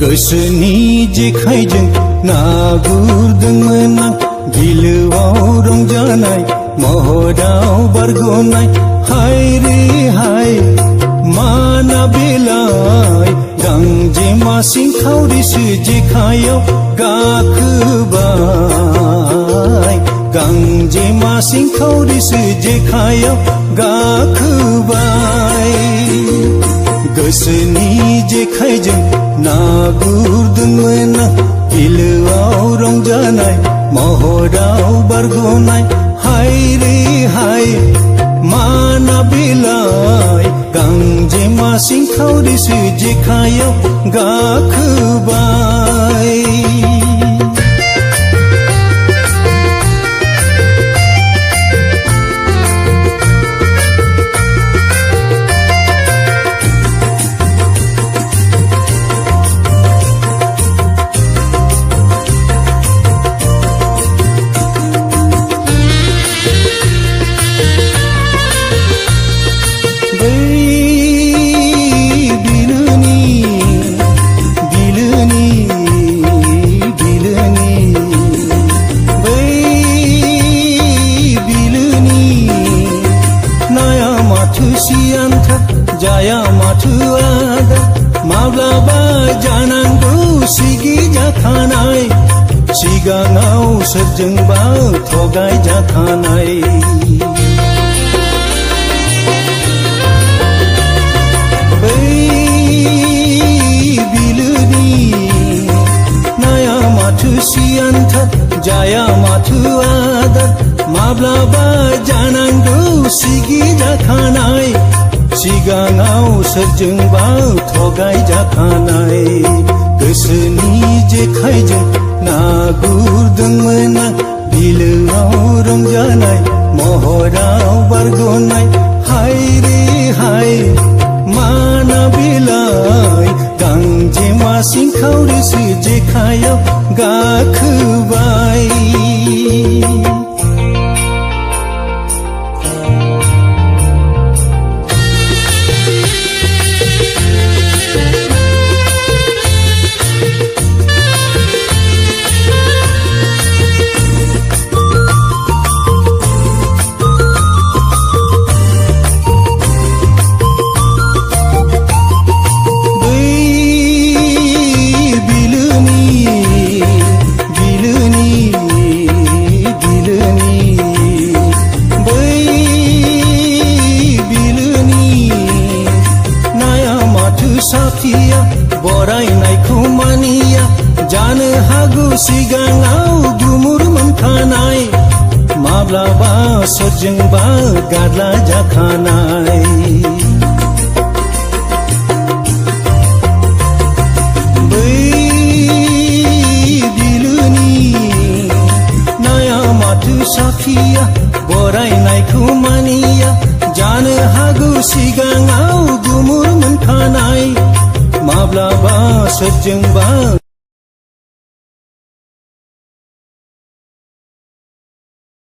गोसोनि जेखाइजों ना गुरदोंमोन आं बिलोआव रंजानाय महराव बारग'नाय हाय रे हाय माना बेलाय गांजेमा सिंखावरिसो जेखाइयाव गाखोबाय गांजेमा सिंखावरिसो जेखाइयाव गाखोबाय गोसोनि जेखाइजों ना गुरदोंमोन आं बिलोआव रंजानाय महराव बारग'नाय हाय रे हाय माना बेलाय गांजेमा सिंखावरिसो जेखाइयाव गाखोबाय जाया माथो आदा माब्लाबा जानांगौ सिगि जाखानाय सिगाङाव सोरजोंबा थगाय जाखानाय बै बिलोनि नाया माथो सियानथार जाया माथो आदार माब्लाबा जानांगौ सिगि जाखानाय सिगाङाव सोरजोंबा थगाय जाखानाय गोसोनि जेखाइजों ना गुरदोंमोन आं बिलोआव रंजानाय महराव बारग'नाय हाय रे हाय माना बेलाय गांजेमा सिंखावरिसो जेखाइयाव गाखोबाय साखिया बरायनायखौ मानिया जानो हागौ सिगाङाव गुमुर मोनखानाय माब्लाबा सोरजोंबा गारला जाखानाय बै बिलोनि नाया माथो साखिया बरायनायखौ मानिया जानो हागौ सिगाङाव गुमुर मोनखानाय माब्लाबा सोरजोंबा